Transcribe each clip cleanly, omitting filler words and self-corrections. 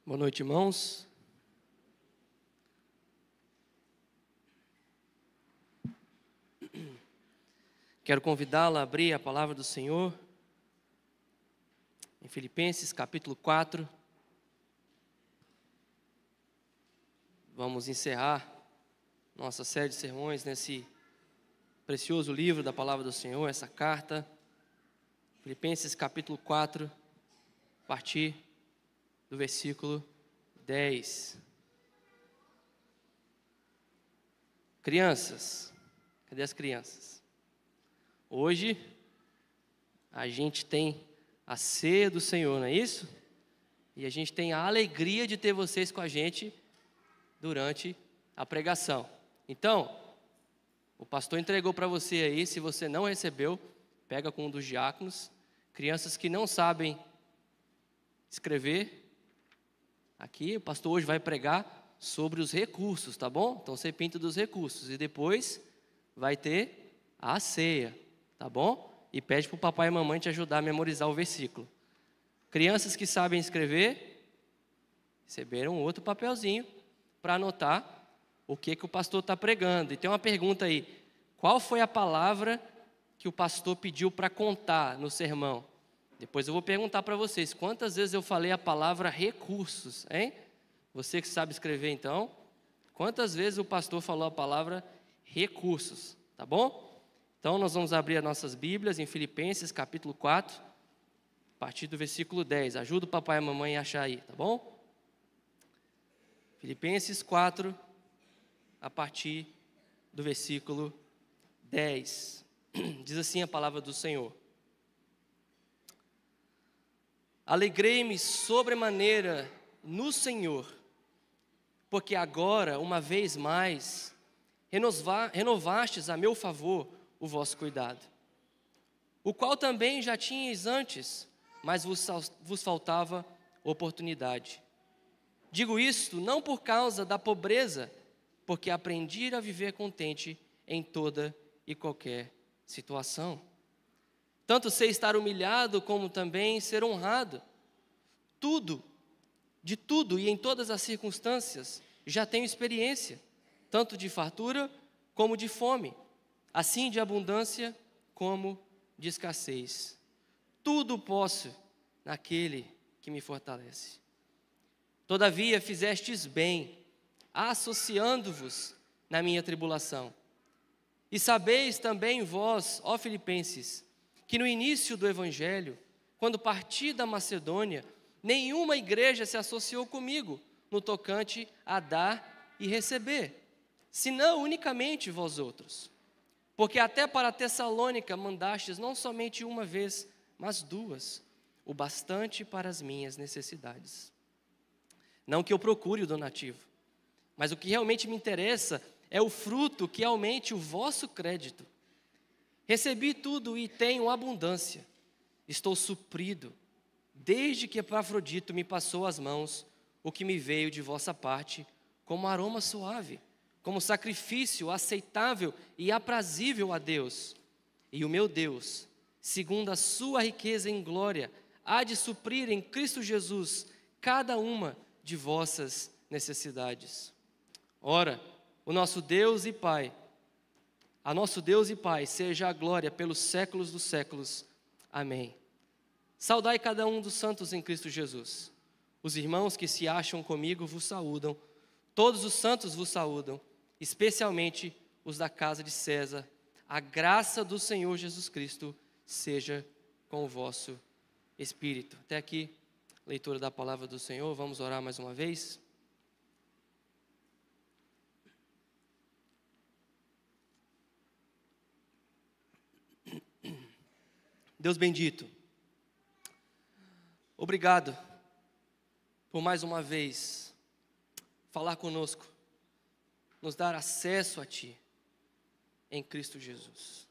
Boa noite, irmãos. Quero convidá-la a abrir a palavra do Senhor em Filipenses capítulo 4. Vamos encerrar nossa série de sermões nesse precioso livro da palavra do Senhor, essa carta. Filipenses capítulo 4, a partir do versículo 10. Crianças, cadê as crianças? Hoje a gente tem a ceia do Senhor, não é isso? E a gente tem a alegria de ter vocês com a gente durante a pregação. Então, o pastor entregou para você aí, se você não recebeu, pega com um dos diáconos. Crianças que não sabem escrever, aqui o pastor hoje vai pregar sobre os recursos, tá bom? Então você pinta dos recursos e depois vai ter a ceia, tá bom? E pede para o papai e a mamãe te ajudar a memorizar o versículo. Crianças que sabem escrever, receberam outro papelzinho para anotar o que o pastor está pregando. E tem uma pergunta aí: qual foi a palavra que o pastor pediu para contar no sermão? Depois eu vou perguntar para vocês, quantas vezes eu falei a palavra recursos, hein? Você que sabe escrever então, quantas vezes o pastor falou a palavra recursos, tá bom? Então nós vamos abrir as nossas Bíblias em Filipenses capítulo 4, a partir do versículo 10. Ajuda o papai e a mamãe a achar aí, tá bom? Filipenses 4, a partir do versículo 10. Diz assim a palavra do Senhor: Alegrei-me sobremaneira no Senhor, porque agora, uma vez mais, renovastes a meu favor o vosso cuidado, o qual também já tinhais antes, mas vos faltava oportunidade. Digo isto não por causa da pobreza, porque aprendi a viver contente em toda e qualquer situação. Tanto sei estar humilhado, como também ser honrado. De tudo e em todas as circunstâncias, já tenho experiência, tanto de fartura como de fome, assim de abundância como de escassez. Tudo posso naquele que me fortalece. Todavia fizestes bem, associando-vos na minha tribulação. E sabeis também vós, ó Filipenses, que no início do Evangelho, quando parti da Macedônia, nenhuma igreja se associou comigo no tocante a dar e receber, senão unicamente vós outros. Porque até para Tessalônica mandastes não somente uma vez, mas duas, o bastante para as minhas necessidades. Não que eu procure o donativo, mas o que realmente me interessa é o fruto que aumente o vosso crédito. Recebi tudo e tenho abundância. Estou suprido, desde que Epafrodito me passou às mãos o que me veio de vossa parte, como aroma suave, como sacrifício aceitável e aprazível a Deus. E o meu Deus, segundo a sua riqueza em glória, há de suprir em Cristo Jesus cada uma de vossas necessidades. Ora, a nosso Deus e Pai, seja a glória pelos séculos dos séculos. Amém. Saudai cada um dos santos em Cristo Jesus. Os irmãos que se acham comigo vos saúdam. Todos os santos vos saúdam, especialmente os da casa de César. A graça do Senhor Jesus Cristo seja com o vosso espírito. Até aqui, leitura da palavra do Senhor. Vamos orar mais uma vez. Deus bendito, obrigado por mais uma vez falar conosco, nos dar acesso a Ti em Cristo Jesus.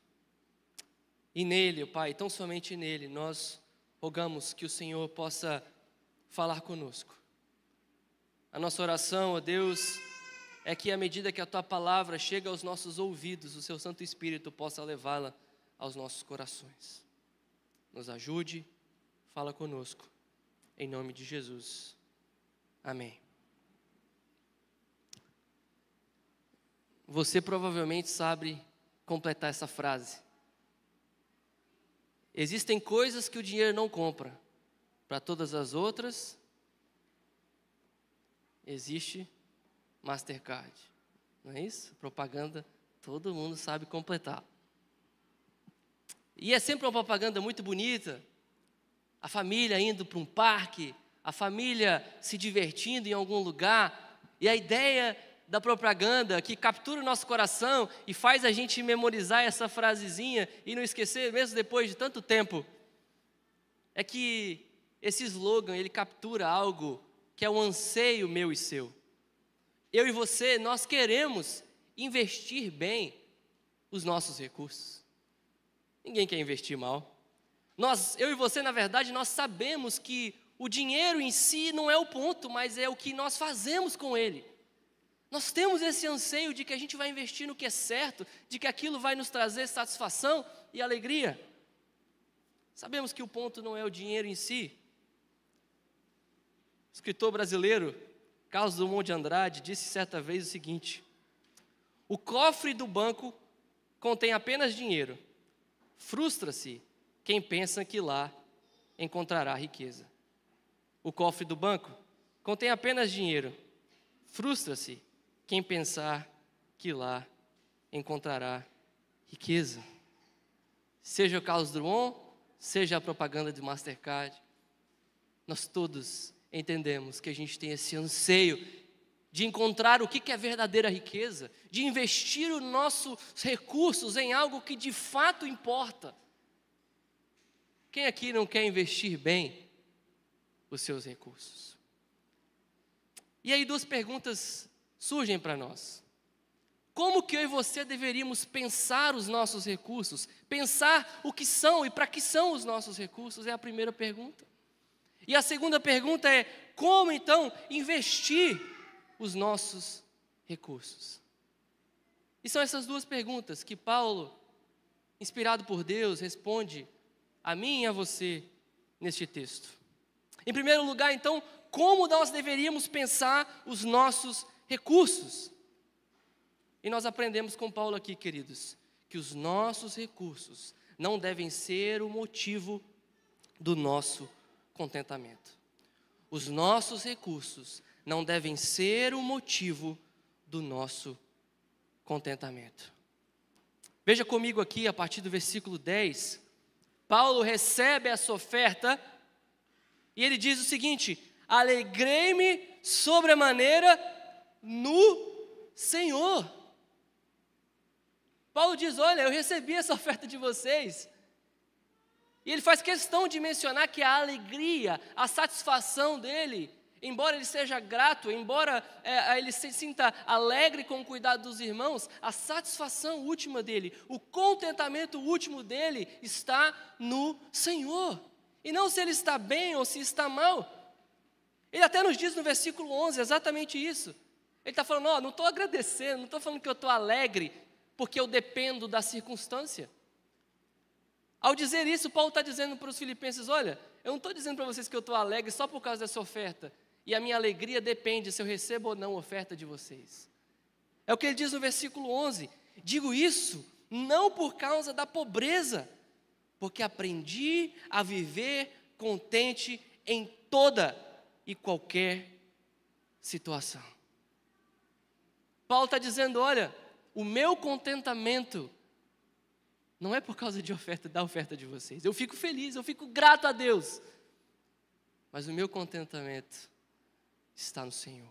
E nele, Pai, tão somente nele, nós rogamos que o Senhor possa falar conosco. A nossa oração, ó Deus, é que à medida que a Tua palavra chega aos nossos ouvidos, o Seu Santo Espírito possa levá-la aos nossos corações. Nos ajude, fala conosco, em nome de Jesus. Amém. Você provavelmente sabe completar essa frase. Existem coisas que o dinheiro não compra. Para todas as outras, existe Mastercard. Não é isso? Propaganda, todo mundo sabe completar. E é sempre uma propaganda muito bonita. A família indo para um parque, a família se divertindo em algum lugar. E a ideia da propaganda que captura o nosso coração e faz a gente memorizar essa frasezinha e não esquecer, mesmo depois de tanto tempo, é que esse slogan, ele captura algo que é um anseio meu e seu. Eu e você, nós queremos investir bem os nossos recursos. Ninguém quer investir mal. Eu e você, na verdade, nós sabemos que o dinheiro em si não é o ponto, mas é o que nós fazemos com ele. Nós temos esse anseio de que a gente vai investir no que é certo, de que aquilo vai nos trazer satisfação e alegria. Sabemos que o ponto não é o dinheiro em si. O escritor brasileiro Carlos Drummond de Andrade disse certa vez o seguinte: o cofre do banco contém apenas dinheiro. Frustra-se quem pensa que lá encontrará riqueza. O cofre do banco contém apenas dinheiro. Frustra-se quem pensar que lá encontrará riqueza. Seja o Carlos Drummond, seja a propaganda de Mastercard, nós todos entendemos que a gente tem esse anseio de encontrar o que é verdadeira riqueza, de investir os nossos recursos em algo que de fato importa. Quem aqui não quer investir bem os seus recursos? E aí duas perguntas surgem para nós. Como que eu e você deveríamos pensar os nossos recursos? Pensar o que são e para que são os nossos recursos é a primeira pergunta. E a segunda pergunta é, como então investir os nossos recursos? E são essas duas perguntas que Paulo, inspirado por Deus, responde a mim e a você neste texto. Em primeiro lugar, então, como nós deveríamos pensar os nossos recursos? E nós aprendemos com Paulo aqui, queridos, que os nossos recursos não devem ser o motivo do nosso contentamento. Os nossos recursos não devem ser o motivo do nosso contentamento. Veja comigo aqui, a partir do versículo 10, Paulo recebe essa oferta e ele diz o seguinte: alegrei-me sobremaneira no Senhor. Paulo diz, olha, eu recebi essa oferta de vocês. E ele faz questão de mencionar que a alegria, a satisfação dele, embora ele seja grato, embora ele se sinta alegre com o cuidado dos irmãos, a satisfação última dele, o contentamento último dele está no Senhor. E não se ele está bem ou se está mal. Ele até nos diz no versículo 11 exatamente isso. Ele está falando, não estou agradecendo, não estou falando que eu estou alegre, porque eu dependo da circunstância. Ao dizer isso, Paulo está dizendo para os filipenses, olha, eu não estou dizendo para vocês que eu estou alegre só por causa dessa oferta, e a minha alegria depende se eu recebo ou não a oferta de vocês. É o que ele diz no versículo 11, digo isso não por causa da pobreza, porque aprendi a viver contente em toda e qualquer situação. Paulo está dizendo, olha, o meu contentamento não é por causa da oferta de vocês. Eu fico feliz, eu fico grato a Deus. Mas o meu contentamento está no Senhor.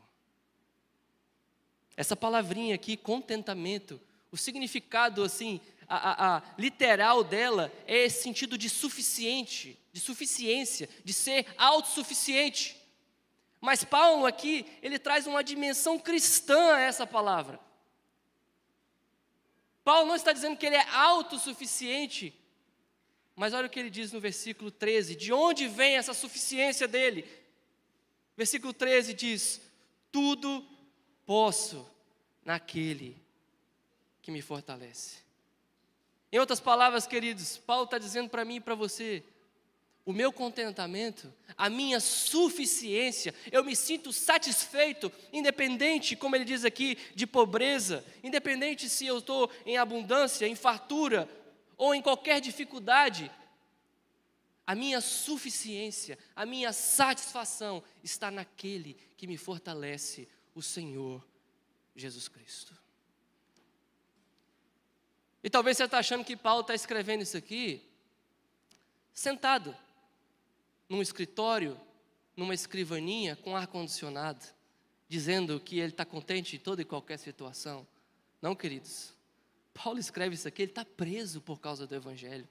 Essa palavrinha aqui, contentamento, o significado assim, a literal dela é esse sentido de suficiente, de suficiência, de ser autossuficiente. Mas Paulo aqui, ele traz uma dimensão cristã a essa palavra. Paulo não está dizendo que ele é autossuficiente, mas olha o que ele diz no versículo 13, de onde vem essa suficiência dele? Versículo 13 diz, tudo posso naquele que me fortalece. Em outras palavras, queridos, Paulo está dizendo para mim e para você, o meu contentamento, a minha suficiência, eu me sinto satisfeito, independente, como ele diz aqui, de pobreza, independente se eu estou em abundância, em fartura, ou em qualquer dificuldade, a minha suficiência, a minha satisfação está naquele que me fortalece, o Senhor Jesus Cristo. E talvez você está achando que Paulo está escrevendo isso aqui sentado num escritório, numa escrivaninha com ar-condicionado, dizendo que ele está contente em toda e qualquer situação. Não, queridos. Paulo escreve isso aqui, ele está preso por causa do Evangelho.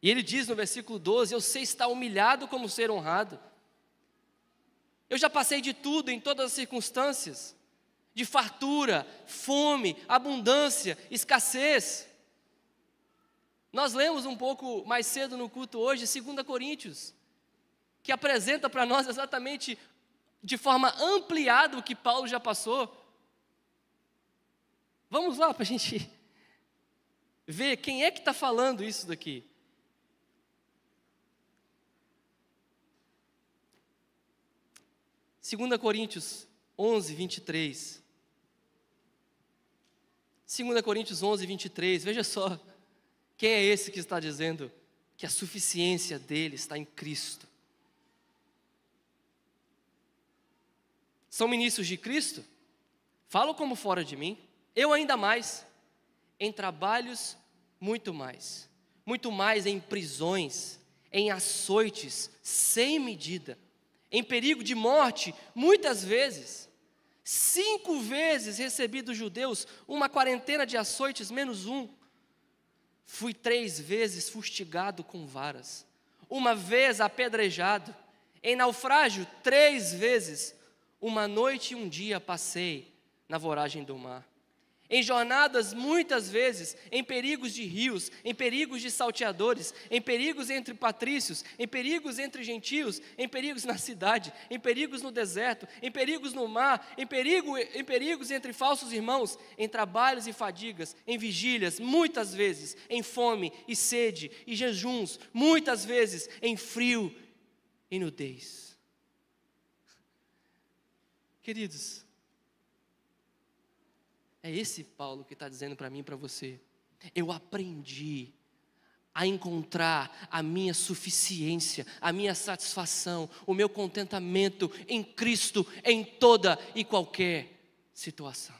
E ele diz no versículo 12, eu sei estar humilhado como ser honrado. Eu já passei de tudo em todas as circunstâncias, de fartura, fome, abundância, escassez. Nós lemos um pouco mais cedo no culto hoje, 2 Coríntios, que apresenta para nós exatamente de forma ampliada o que Paulo já passou. Vamos lá para a gente ver quem é que está falando isso daqui. Segunda Coríntios 11, 23. 2 Coríntios 11, 23, veja só. Quem é esse que está dizendo que a suficiência dele está em Cristo? São ministros de Cristo? Falam como fora de mim. Eu ainda mais. Em trabalhos, muito mais em prisões, em açoites, sem medida, em perigo de morte, muitas vezes. 5 vezes recebi dos judeus uma quarentena de açoites menos um. Fui 3 vezes fustigado com varas, 1 vez apedrejado, em naufrágio 3 vezes, 1 noite e 1 dia passei na voragem do mar. Em jornadas muitas vezes, em perigos de rios, em perigos de salteadores, em perigos entre patrícios, em perigos entre gentios, em perigos na cidade, em perigos no deserto, em perigos no mar, em perigos entre falsos irmãos, em trabalhos e fadigas, em vigílias, muitas vezes, em fome e sede e jejuns, muitas vezes, em frio e nudez. Queridos, é esse Paulo que está dizendo para mim e para você. Eu aprendi a encontrar a minha suficiência, a minha satisfação, o meu contentamento em Cristo em toda e qualquer situação.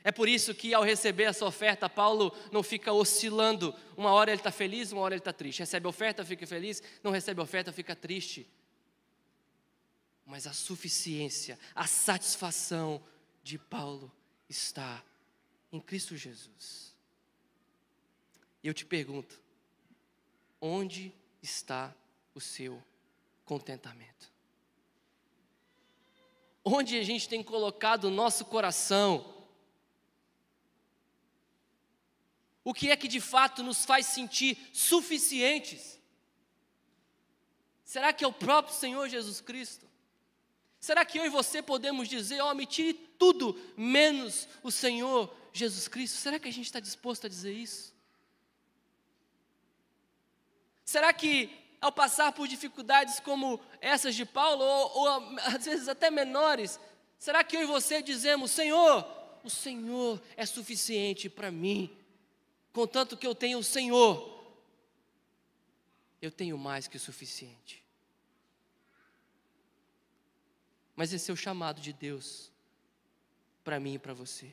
É por isso que ao receber essa oferta, Paulo não fica oscilando. Uma hora ele está feliz, uma hora ele está triste. Recebe a oferta, fica feliz, não recebe a oferta, fica triste. Mas a suficiência, a satisfação de Paulo está em Cristo Jesus. E eu te pergunto, onde está o seu contentamento? Onde a gente tem colocado o nosso coração? O que é que de fato nos faz sentir suficientes? Será que é o próprio Senhor Jesus Cristo? Será que eu e você podemos dizer, me tire tudo menos o Senhor Jesus Cristo? Será que a gente está disposto a dizer isso? Será que ao passar por dificuldades como essas de Paulo, ou às vezes até menores, será que eu e você dizemos, Senhor, o Senhor é suficiente para mim, contanto que eu tenho o Senhor, eu tenho mais que o suficiente. Mas esse é o chamado de Deus para mim e para você.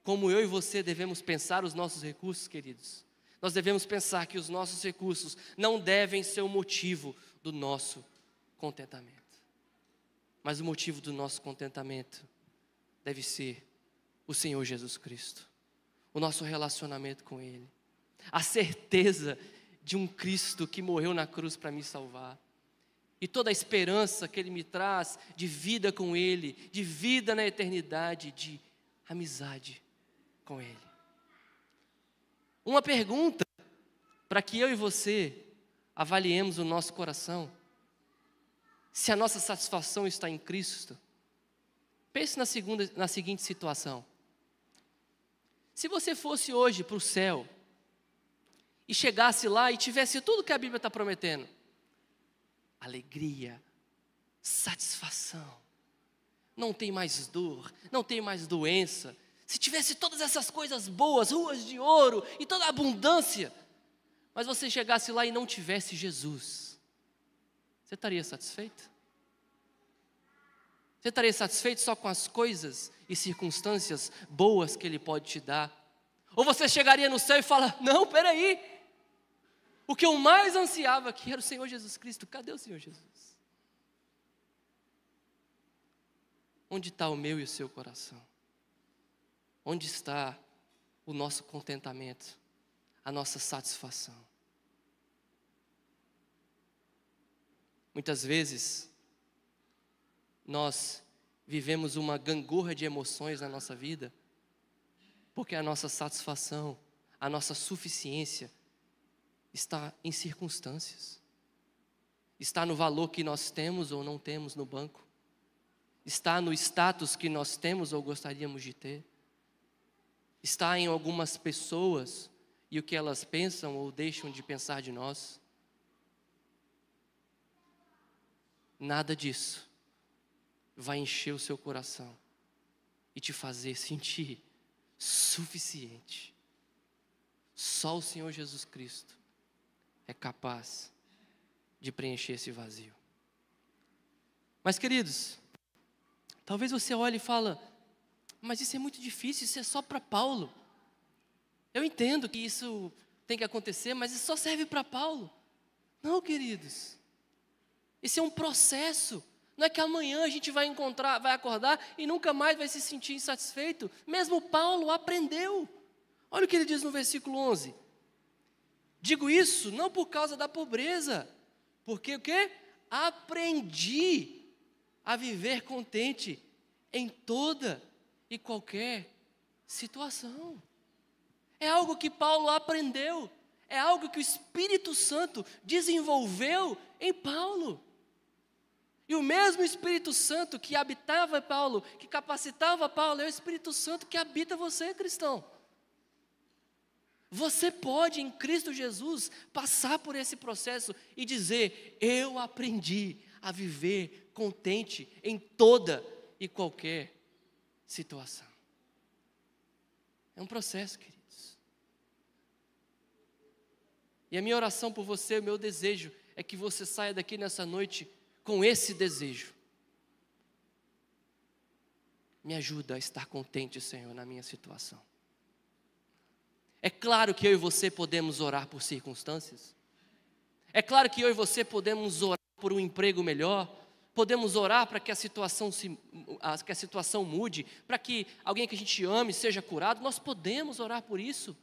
Como eu e você devemos pensar os nossos recursos, queridos. Nós devemos pensar que os nossos recursos não devem ser o motivo do nosso contentamento. Mas o motivo do nosso contentamento deve ser o Senhor Jesus Cristo. O nosso relacionamento com Ele. A certeza de um Cristo que morreu na cruz para me salvar. E toda a esperança que Ele me traz de vida com Ele, de vida na eternidade, de amizade com Ele. Uma pergunta para que eu e você avaliemos o nosso coração. Se a nossa satisfação está em Cristo. Pense na seguinte situação. Se você fosse hoje para o céu e chegasse lá e tivesse tudo que a Bíblia está prometendo, alegria, satisfação, não tem mais dor, não tem mais doença, se tivesse todas essas coisas boas, ruas de ouro e toda a abundância, mas você chegasse lá e não tivesse Jesus, você estaria satisfeito? Você estaria satisfeito só com as coisas e circunstâncias boas que Ele pode te dar? Ou você chegaria no céu e fala, não, peraí, o que eu mais ansiava aqui era o Senhor Jesus Cristo, cadê o Senhor Jesus? Onde está o meu e o seu coração? Onde está o nosso contentamento, a nossa satisfação? Muitas vezes, nós vivemos uma gangorra de emoções na nossa vida, porque a nossa satisfação, a nossa suficiência está em circunstâncias, está no valor que nós temos ou não temos no banco, está no status que nós temos ou gostaríamos de ter, está em algumas pessoas e o que elas pensam ou deixam de pensar de nós. Nada disso vai encher o seu coração e te fazer sentir suficiente. Só o Senhor Jesus Cristo é capaz de preencher esse vazio. Mas, queridos, talvez você olhe e fale, mas isso é muito difícil, isso é só para Paulo. Eu entendo que isso tem que acontecer, mas isso só serve para Paulo. Não, queridos, esse é um processo. Não é que amanhã a gente vai acordar e nunca mais vai se sentir insatisfeito. Mesmo Paulo aprendeu. Olha o que ele diz no versículo 11. Digo isso não por causa da pobreza, porque o quê? Aprendi a viver contente em toda e qualquer situação. É algo que Paulo aprendeu, é algo que o Espírito Santo desenvolveu em Paulo. E o mesmo Espírito Santo que habitava Paulo, que capacitava Paulo, é o Espírito Santo que habita você, cristão. Você pode, em Cristo Jesus, passar por esse processo e dizer, eu aprendi a viver contente em toda e qualquer situação. É um processo, queridos. E a minha oração por você, o meu desejo, é que você saia daqui nessa noite com esse desejo. Me ajuda a estar contente, Senhor, na minha situação. É claro que eu e você podemos orar por circunstâncias. É claro que eu e você podemos orar por um emprego melhor. Podemos orar para que a situação mude, para que alguém que a gente ame seja curado. Nós podemos orar por isso.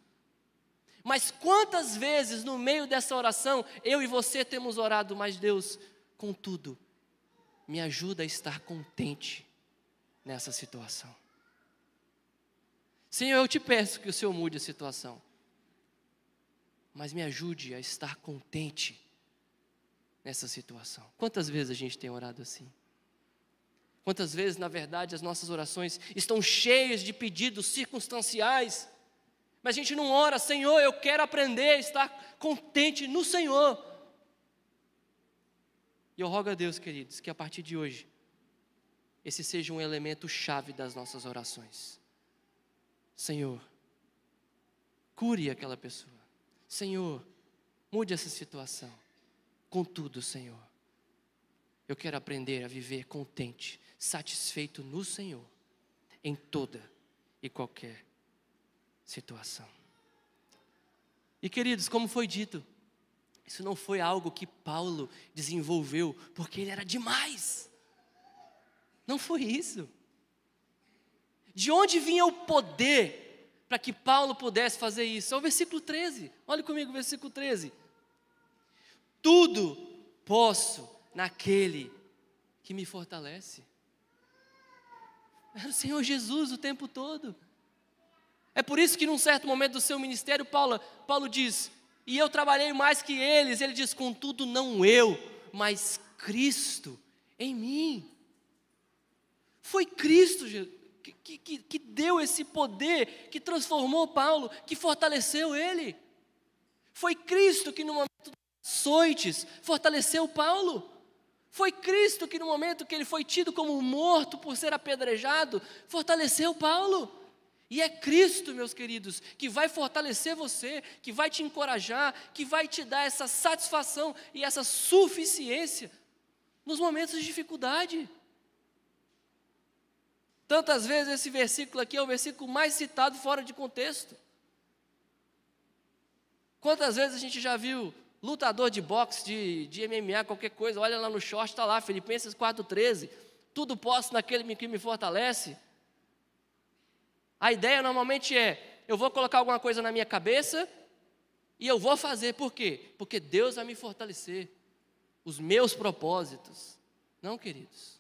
Mas quantas vezes no meio dessa oração eu e você temos orado, mas Deus, contudo, me ajuda a estar contente nessa situação. Senhor, eu te peço que o Senhor mude a situação, mas me ajude a estar contente nessa situação. Quantas vezes a gente tem orado assim? Quantas vezes, na verdade, as nossas orações estão cheias de pedidos circunstanciais, mas a gente não ora, Senhor, eu quero aprender a estar contente no Senhor. E eu rogo a Deus, queridos, que a partir de hoje, esse seja um elemento chave das nossas orações. Senhor, cure aquela pessoa. Senhor, mude essa situação. Contudo, Senhor, eu quero aprender a viver contente, satisfeito no Senhor, em toda e qualquer situação. E, queridos, como foi dito, isso não foi algo que Paulo desenvolveu porque ele era demais. Não foi isso. De onde vinha o poder para que Paulo pudesse fazer isso? É o versículo 13. Olha comigo o versículo 13. Tudo posso naquele que me fortalece. Era o Senhor Jesus o tempo todo. É por isso que num certo momento do seu ministério, Paulo diz, e eu trabalhei mais que eles. Ele diz, contudo não eu, mas Cristo em mim. Foi Cristo que deu esse poder, que transformou Paulo, que fortaleceu ele. Foi Cristo que no momento dos açoites fortaleceu Paulo. Foi Cristo que no momento que ele foi tido como morto por ser apedrejado, fortaleceu Paulo. E é Cristo, meus queridos, que vai fortalecer você, que vai te encorajar, que vai te dar essa satisfação e essa suficiência nos momentos de dificuldade. Tantas vezes esse versículo aqui é o versículo mais citado fora de contexto. Quantas vezes a gente já viu lutador de boxe, de MMA, qualquer coisa, olha lá no short, está lá, Filipenses 4,13, tudo posso naquele que me fortalece. A ideia normalmente é, eu vou colocar alguma coisa na minha cabeça e eu vou fazer, por quê? Porque Deus vai me fortalecer, os meus propósitos. Não, queridos,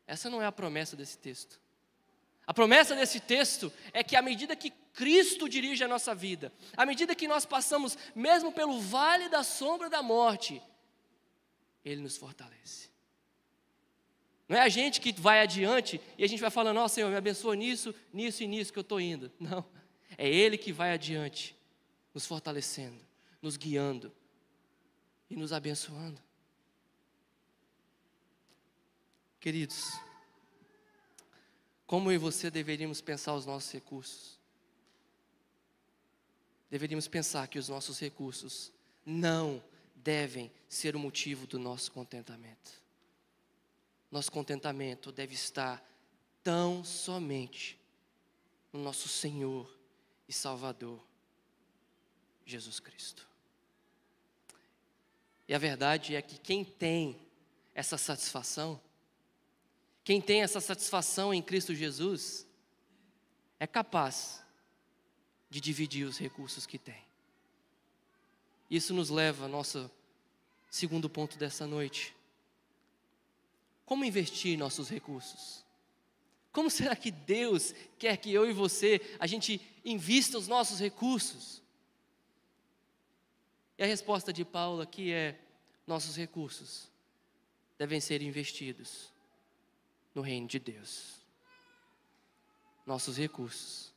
essa não é a promessa desse texto. A promessa desse texto é que à medida que Cristo dirige a nossa vida, à medida que nós passamos mesmo pelo vale da sombra da morte, Ele nos fortalece. Não é a gente que vai adiante e a gente vai falando, ó Senhor, me abençoa nisso, nisso e nisso que eu estou indo. Não, é Ele que vai adiante, nos fortalecendo, nos guiando e nos abençoando. Queridos, como eu e você deveríamos pensar os nossos recursos? Deveríamos pensar que os nossos recursos não devem ser o motivo do nosso contentamento. Nosso contentamento deve estar tão somente no nosso Senhor e Salvador, Jesus Cristo. E a verdade é que quem tem essa satisfação em Cristo Jesus, é capaz de dividir os recursos que tem. Isso nos leva ao nosso segundo ponto dessa noite. Como investir nossos recursos? Como será que Deus quer que eu e você, a gente invista os nossos recursos? E a resposta de Paulo aqui é, nossos recursos devem ser investidos no reino de Deus. Nossos recursos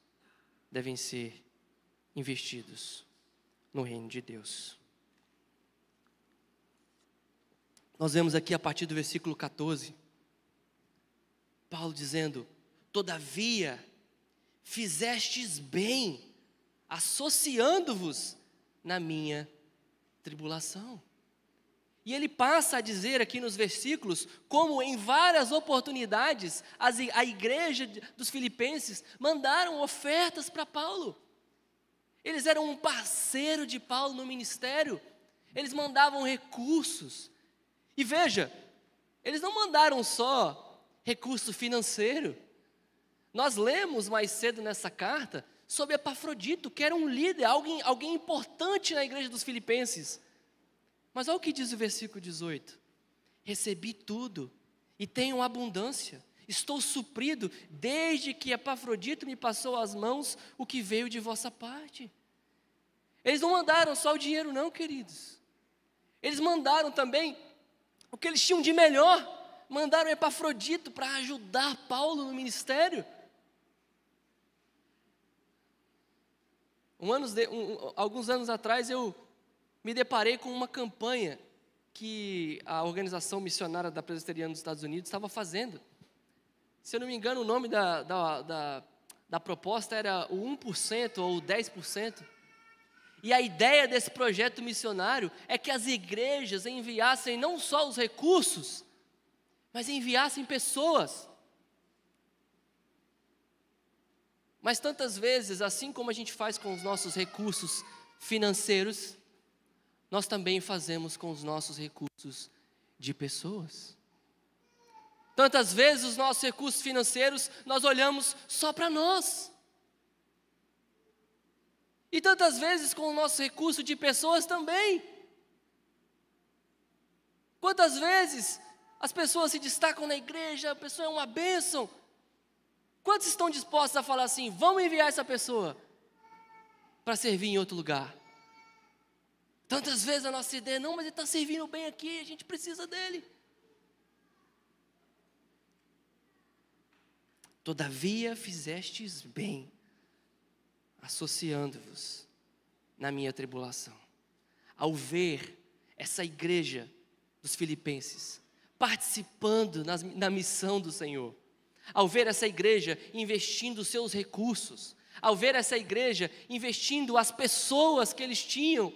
devem ser investidos no reino de Deus. Nós vemos aqui a partir do versículo 14, Paulo dizendo, todavia, fizestes bem, associando-vos na minha tribulação. E ele passa a dizer aqui nos versículos, como em várias oportunidades, a igreja dos filipenses mandaram ofertas para Paulo. Eles eram um parceiro de Paulo no ministério, eles mandavam recursos. E veja, eles não mandaram só recurso financeiro. Nós lemos mais cedo nessa carta sobre Epafrodito, que era um líder, alguém importante na igreja dos filipenses. Mas olha o que diz o versículo 18. Recebi tudo e tenho abundância. Estou suprido desde que Epafrodito me passou às mãos o que veio de vossa parte. Eles não mandaram só o dinheiro não, queridos. Eles mandaram também o que eles tinham de melhor. Mandaram Epafrodito para ajudar Paulo no ministério. Alguns anos atrás eu me deparei com uma campanha que a organização missionária da Presbiteriana dos Estados Unidos estava fazendo. Se eu não me engano, o nome da proposta era o 1% ou o 10%. E a ideia desse projeto missionário é que as igrejas enviassem não só os recursos, mas enviassem pessoas. Mas tantas vezes, assim como a gente faz com os nossos recursos financeiros, nós também fazemos com os nossos recursos de pessoas. Tantas vezes os nossos recursos financeiros, nós olhamos só para nós. E tantas vezes com o nosso recurso de pessoas também. Quantas vezes as pessoas se destacam na igreja, a pessoa é uma bênção. Quantos estão dispostos a falar assim, vamos enviar essa pessoa para servir em outro lugar? Tantas vezes a nossa ideia, não, mas ele está servindo bem aqui, a gente precisa dele. Todavia fizestes bem, associando-vos na minha tribulação. Ao ver essa igreja dos filipenses participando na missão do Senhor, ao ver essa igreja investindo os seus recursos, ao ver essa igreja investindo as pessoas que eles tinham, o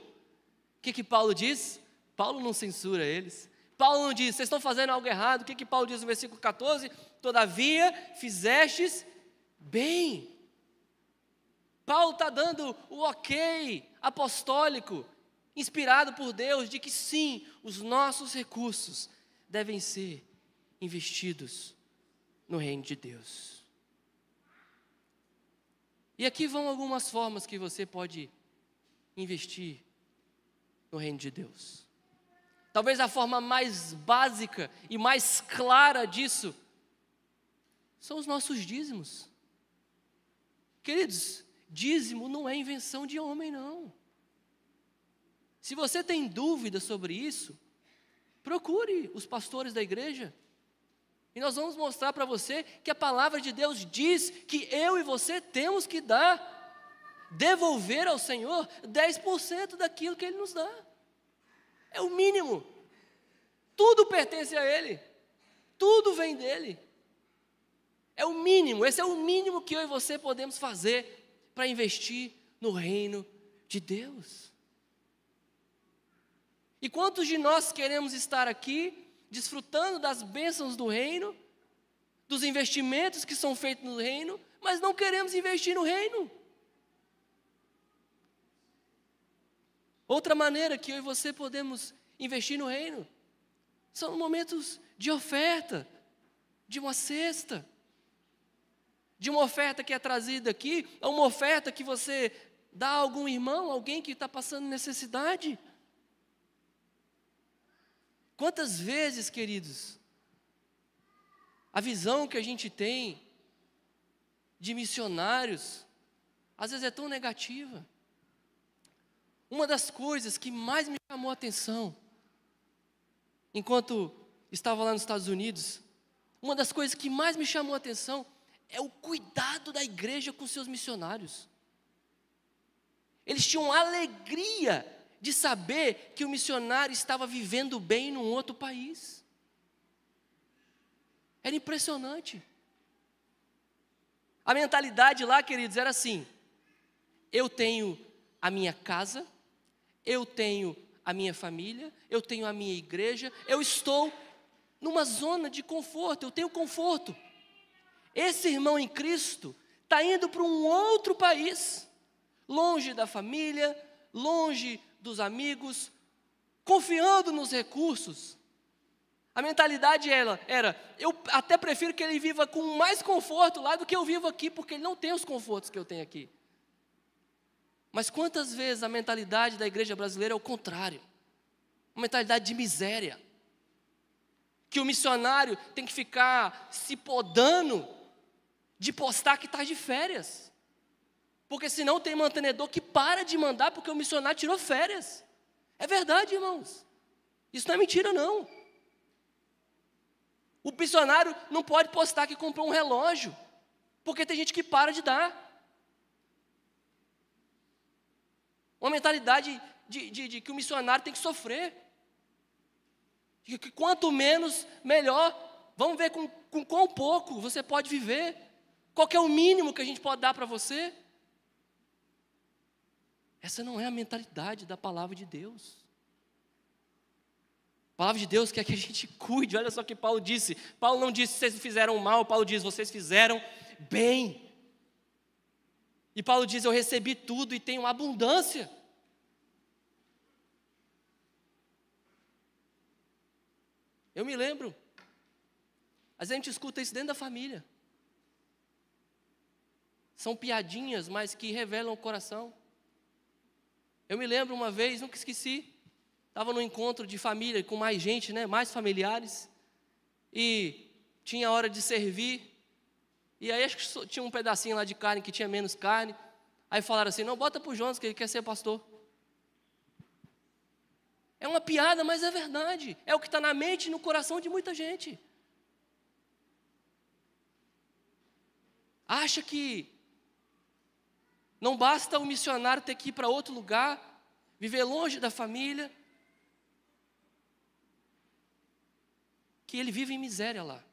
que Paulo diz? Paulo não censura eles. Paulo não diz, vocês estão fazendo algo errado. O que Paulo diz no versículo 14? Todavia fizestes bem. Paulo está dando o ok apostólico, inspirado por Deus, de que sim, os nossos recursos devem ser investidos no reino de Deus. E aqui vão algumas formas que você pode investir no reino de Deus. Talvez a forma mais básica e mais clara disso são os nossos dízimos. Queridos, dízimo não é invenção de homem, não. Se você tem dúvida sobre isso, procure os pastores da igreja. E nós vamos mostrar para você que a palavra de Deus diz que eu e você temos que devolver ao Senhor 10% daquilo que Ele nos dá. É o mínimo. Tudo pertence a Ele. Tudo vem dEle. É o mínimo. Esse é o mínimo que eu e você podemos fazer para investir no reino de Deus. E quantos de nós queremos estar aqui desfrutando das bênçãos do reino, dos investimentos que são feitos no reino, mas não queremos investir no reino? Outra maneira que eu e você podemos investir no reino são momentos de oferta, de uma cesta, de uma oferta que é trazida aqui, ou uma oferta que você dá a algum irmão, alguém que está passando necessidade. Quantas vezes, queridos, a visão que a gente tem de missionários, às vezes é tão negativa. Uma das coisas que mais me chamou a atenção, enquanto estava lá nos Estados Unidos, uma das coisas que mais me chamou a atenção é o cuidado da igreja com seus missionários. Eles tinham alegria de saber que o missionário estava vivendo bem num outro país. Era impressionante. A mentalidade lá, queridos, era assim: eu tenho a minha casa, eu tenho a minha família, eu tenho a minha igreja, eu estou numa zona de conforto, eu tenho conforto. Esse irmão em Cristo está indo para um outro país, longe da família, longe dos amigos, confiando nos recursos. A mentalidade era, eu até prefiro que ele viva com mais conforto lá do que eu vivo aqui, porque ele não tem os confortos que eu tenho aqui. Mas quantas vezes a mentalidade da igreja brasileira é o contrário? Uma mentalidade de miséria. Que o missionário tem que ficar se podando de postar que está de férias. Porque senão tem mantenedor que para de mandar porque o missionário tirou férias. É verdade, irmãos. Isso não é mentira, não. O missionário não pode postar que comprou um relógio, porque tem gente que para de dar. Uma mentalidade de que o missionário tem que sofrer. De que quanto menos, melhor. Vamos ver com quão pouco você pode viver. Qual que é o mínimo que a gente pode dar para você? Essa não é a mentalidade da palavra de Deus. A palavra de Deus quer que a gente cuide. Olha só o que Paulo disse. Paulo não disse vocês fizeram mal. Paulo diz vocês fizeram bem. E Paulo diz eu recebi tudo e tenho abundância. Eu me lembro. Às vezes a gente escuta isso dentro da família. São piadinhas, mas que revelam o coração. Eu me lembro uma vez, nunca esqueci, estava num encontro de família com mais gente, né, mais familiares, e tinha hora de servir, e aí acho que tinha um pedacinho lá de carne que tinha menos carne, aí falaram assim, não, bota para o Jonas que ele quer ser pastor. É uma piada, mas é verdade, é o que está na mente e no coração de muita gente. Acha que não basta o missionário ter que ir para outro lugar, viver longe da família, que ele vive em miséria lá.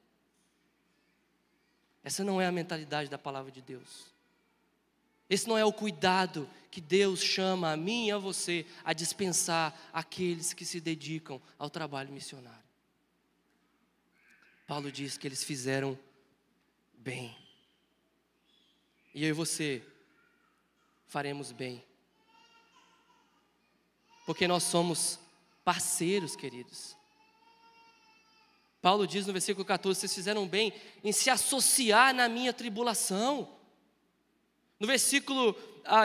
Essa não é a mentalidade da palavra de Deus. Esse não é o cuidado que Deus chama a mim e a você a dispensar aqueles que se dedicam ao trabalho missionário. Paulo diz que eles fizeram bem. E eu e você faremos bem. Porque nós somos parceiros, queridos. Paulo diz no versículo 14, vocês fizeram bem em se associar na minha tribulação. No versículo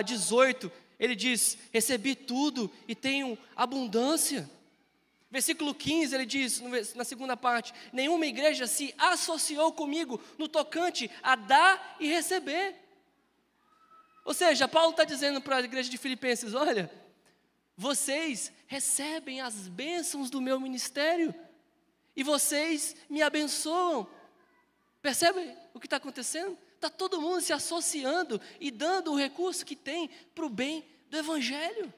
18, ele diz, recebi tudo e tenho abundância. Versículo 15, ele diz, na segunda parte, nenhuma igreja se associou comigo no tocante a dar e receber. Ou seja, Paulo está dizendo para a igreja de Filipenses, olha, vocês recebem as bênçãos do meu ministério e vocês me abençoam. Percebem o que está acontecendo? Está todo mundo se associando e dando o recurso que tem para o bem do Evangelho.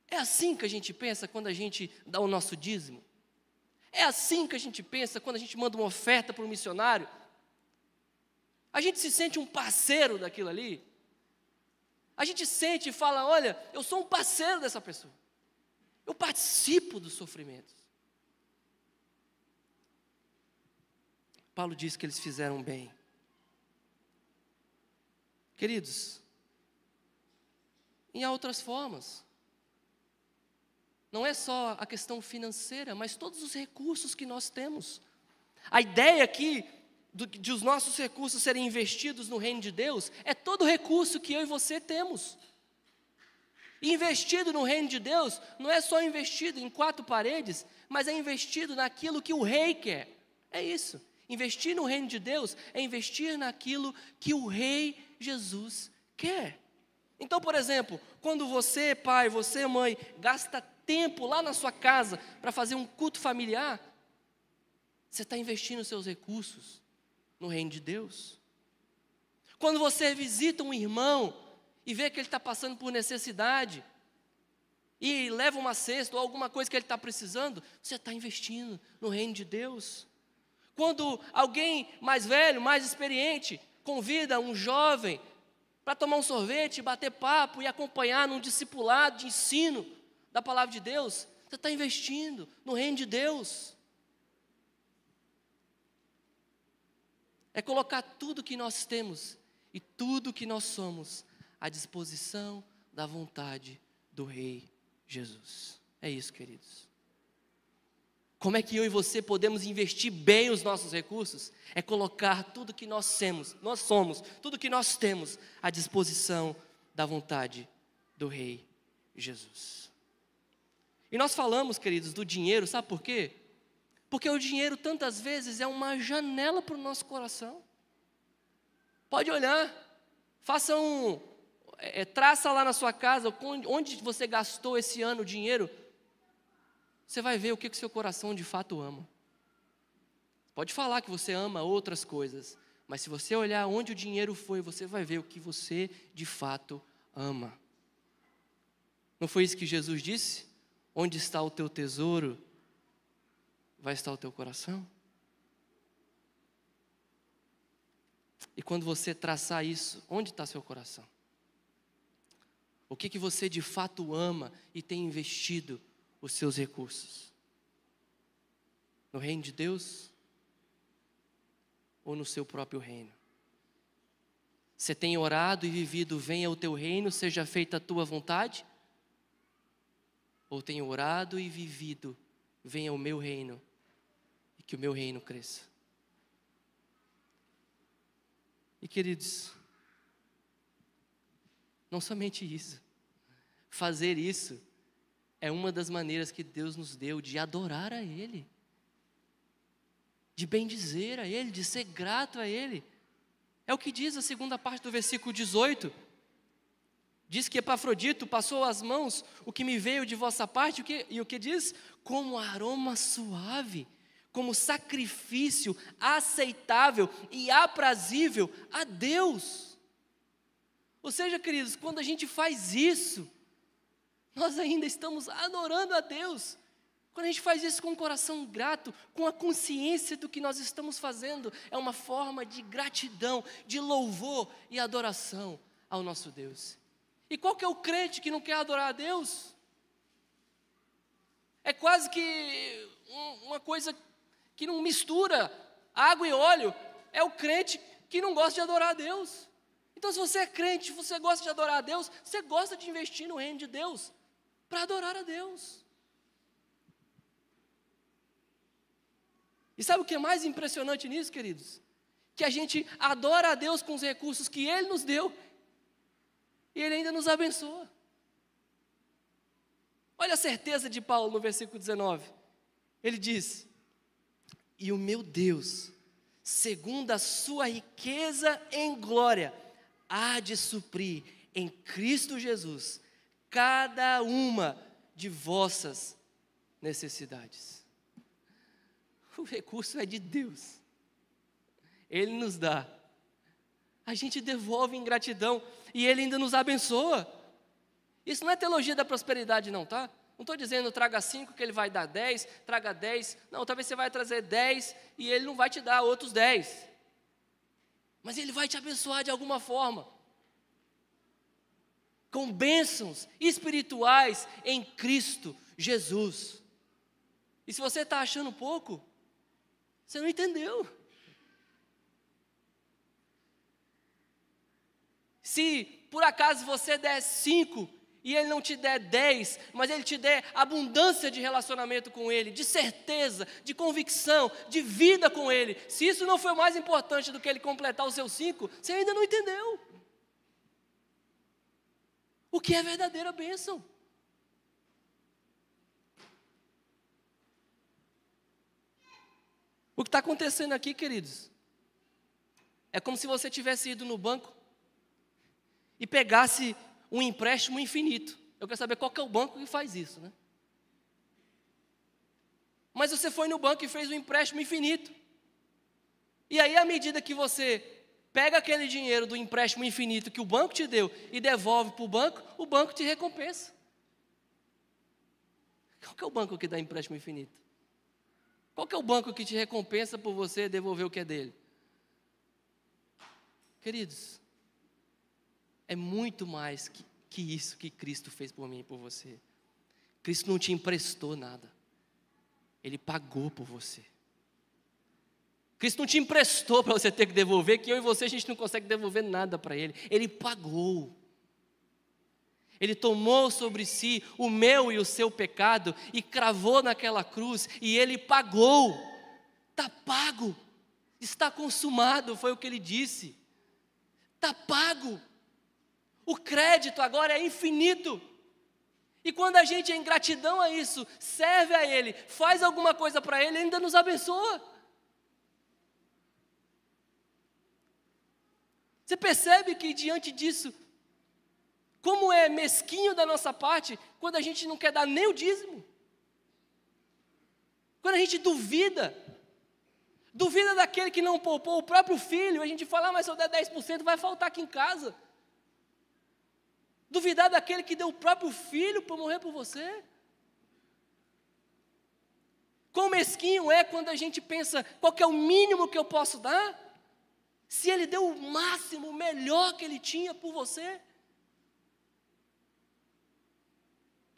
É assim que a gente pensa quando a gente dá o nosso dízimo? É assim que a gente pensa quando a gente manda uma oferta para um missionário? A gente se sente um parceiro daquilo ali? A gente sente e fala, olha, eu sou um parceiro dessa pessoa. Eu participo dos sofrimentos. Paulo diz que eles fizeram bem. Queridos, em outras formas, não é só a questão financeira, mas todos os recursos que nós temos. A ideia aqui de os nossos recursos serem investidos no reino de Deus é todo o recurso que eu e você temos. E investido no reino de Deus não é só investido em quatro paredes, mas é investido naquilo que o rei quer. É isso. Investir no reino de Deus é investir naquilo que o rei Jesus quer. Então, por exemplo, quando você, pai, você, mãe, gasta tempo lá na sua casa para fazer um culto familiar, você está investindo seus recursos no reino de Deus. Quando você visita um irmão e vê que ele está passando por necessidade e leva uma cesta ou alguma coisa que ele está precisando, você está investindo no reino de Deus. Quando alguém mais velho, mais experiente, convida um jovem para tomar um sorvete, bater papo e acompanhar num discipulado de ensino da palavra de Deus, você está investindo no reino de Deus. É colocar tudo que nós temos e tudo que nós somos à disposição da vontade do Rei Jesus. É isso, queridos. Como é que eu e você podemos investir bem os nossos recursos? É colocar tudo que nós somos, tudo que nós temos à disposição da vontade do Rei Jesus. E nós falamos, queridos, do dinheiro, sabe por quê? Porque o dinheiro tantas vezes é uma janela para o nosso coração. Pode olhar, faça traça lá na sua casa, onde você gastou esse ano o dinheiro, você vai ver o que o seu coração de fato ama. Pode falar que você ama outras coisas, mas se você olhar onde o dinheiro foi, você vai ver o que você de fato ama. Não foi isso que Jesus disse? Onde está o teu tesouro, vai estar o teu coração? E quando você traçar isso, onde está seu coração? O que você de fato ama e tem investido os seus recursos? No reino de Deus ou no seu próprio reino? Você tem orado e vivido, venha o teu reino, seja feita a tua vontade? Ou tem orado e vivido, venha o meu reino e que o meu reino cresça? E queridos, não somente isso, fazer isso é uma das maneiras que Deus nos deu de adorar a Ele, de bendizer a Ele, de ser grato a Ele. É o que diz a segunda parte do versículo 18. Diz que Epafrodito passou às mãos o que me veio de vossa parte, e o que diz? Como aroma suave, como sacrifício aceitável e aprazível a Deus. Ou seja, queridos, quando a gente faz isso, nós ainda estamos adorando a Deus. Quando a gente faz isso com um coração grato, com a consciência do que nós estamos fazendo, é uma forma de gratidão, de louvor e adoração ao nosso Deus. E qual que é o crente que não quer adorar a Deus? É quase que uma coisa que não mistura água e óleo. É o crente que não gosta de adorar a Deus. Então, se você é crente, se você gosta de adorar a Deus, você gosta de investir no reino de Deus para adorar a Deus. E sabe o que é mais impressionante nisso, queridos? Que a gente adora a Deus com os recursos que Ele nos deu e Ele ainda nos abençoa. Olha a certeza de Paulo no versículo 19. Ele diz: e o meu Deus, segundo a sua riqueza em glória, há de suprir em Cristo Jesus cada uma de vossas necessidades. O recurso é de Deus. Ele nos dá. A gente devolve em gratidão e Ele ainda nos abençoa. Isso não é teologia da prosperidade não, tá? Não estou dizendo traga 5 que Ele vai dar 10, traga 10. Não, talvez você vai trazer 10 e Ele não vai te dar outros 10. Mas Ele vai te abençoar de alguma forma. Com bênçãos espirituais em Cristo Jesus. E se você está achando pouco, você não entendeu. Se por acaso você der 5 e Ele não te der 10, mas Ele te der abundância de relacionamento com Ele, de certeza, de convicção, de vida com Ele, se isso não foi mais importante do que Ele completar os seus 5, você ainda não entendeu. O que é verdadeira bênção? O que está acontecendo aqui, queridos, é como se você tivesse ido no banco e pegasse um empréstimo infinito. Eu quero saber qual que é o banco que faz isso, né? Mas você foi no banco e fez um empréstimo infinito. E aí, à medida que você pega aquele dinheiro do empréstimo infinito que o banco te deu e devolve para o banco te recompensa. Qual que é o banco que dá empréstimo infinito? Qual que é o banco que te recompensa por você devolver o que é dele? Queridos, é muito mais que isso que Cristo fez por mim e por você. Cristo não te emprestou nada. Ele pagou por você. Cristo não te emprestou para você ter que devolver, que eu e você a gente não consegue devolver nada para Ele. Ele pagou. Ele tomou sobre si o meu e o seu pecado e cravou naquela cruz e Ele pagou. Está pago. Está consumado, foi o que Ele disse. Está pago. O crédito agora é infinito. E quando a gente, em gratidão a isso, serve a Ele, faz alguma coisa para Ele, Ele ainda nos abençoa. Você percebe que diante disso, como é mesquinho da nossa parte, quando a gente não quer dar nem o dízimo. Quando a gente duvida daquele que não poupou o próprio filho, a gente fala, mas se eu der 10% vai faltar aqui em casa. Duvidar daquele que deu o próprio filho para morrer por você. Quão mesquinho é quando a gente pensa, qual que é o mínimo que eu posso dar? Se Ele deu o máximo, o melhor que Ele tinha por você.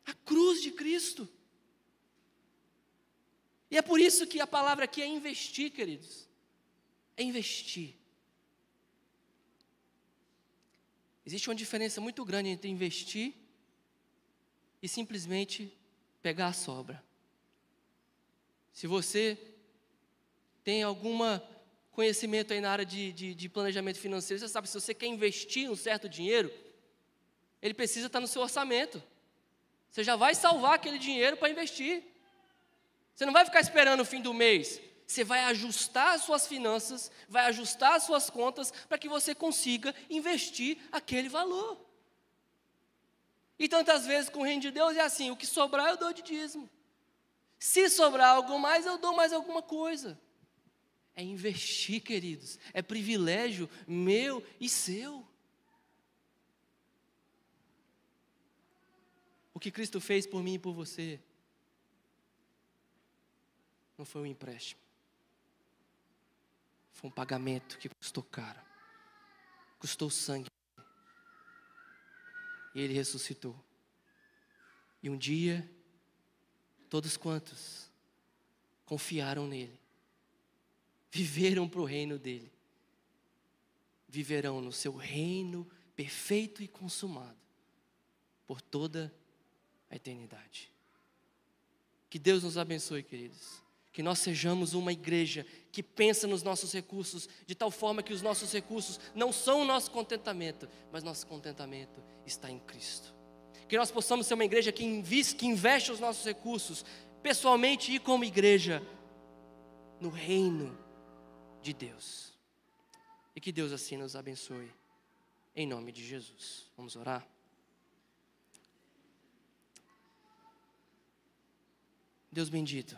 A cruz de Cristo. E é por isso que a palavra aqui é investir, queridos. É investir. Existe uma diferença muito grande entre investir e simplesmente pegar a sobra. Se você tem algum conhecimento aí na área de planejamento financeiro, você sabe, se você quer investir um certo dinheiro, ele precisa estar no seu orçamento. Você já vai salvar aquele dinheiro para investir. Você não vai ficar esperando o fim do mês. Você vai ajustar as suas finanças, vai ajustar as suas contas para que você consiga investir aquele valor. E tantas vezes com o reino de Deus é assim, o que sobrar eu dou de dízimo. Se sobrar algo mais, eu dou mais alguma coisa. É investir, queridos. É privilégio meu e seu. O que Cristo fez por mim e por você não foi um empréstimo. Foi um pagamento que custou caro. Custou sangue. E Ele ressuscitou. E um dia, todos quantos confiaram nele, viveram para o reino dele, viverão no seu reino perfeito e consumado, por toda a eternidade. Que Deus nos abençoe, queridos. Que nós sejamos uma igreja que pensa nos nossos recursos, de tal forma que os nossos recursos não são o nosso contentamento, mas nosso contentamento está em Cristo. Que nós possamos ser uma igreja que investe os nossos recursos, pessoalmente e como igreja, no reino de Deus. E que Deus assim nos abençoe, em nome de Jesus. Vamos orar? Deus bendito,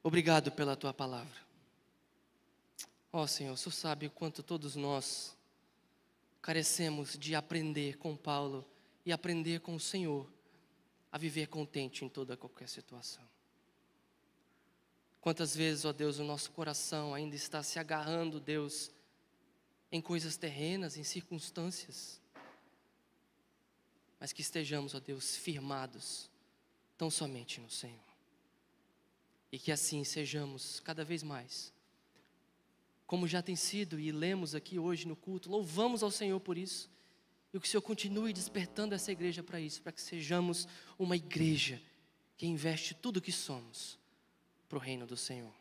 obrigado pela Tua palavra. Ó Senhor, o Senhor sabe o quanto todos nós carecemos de aprender com Paulo e aprender com o Senhor a viver contente em toda qualquer situação. Quantas vezes, ó Deus, o nosso coração ainda está se agarrando, Deus, em coisas terrenas, em circunstâncias, mas que estejamos, ó Deus, firmados tão somente no Senhor. E que assim sejamos cada vez mais, como já tem sido e lemos aqui hoje no culto, louvamos ao Senhor por isso, e que o Senhor continue despertando essa igreja para isso, para que sejamos uma igreja que investe tudo o que somos para o reino do Senhor.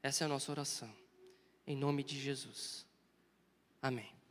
Essa é a nossa oração, em nome de Jesus. Amém.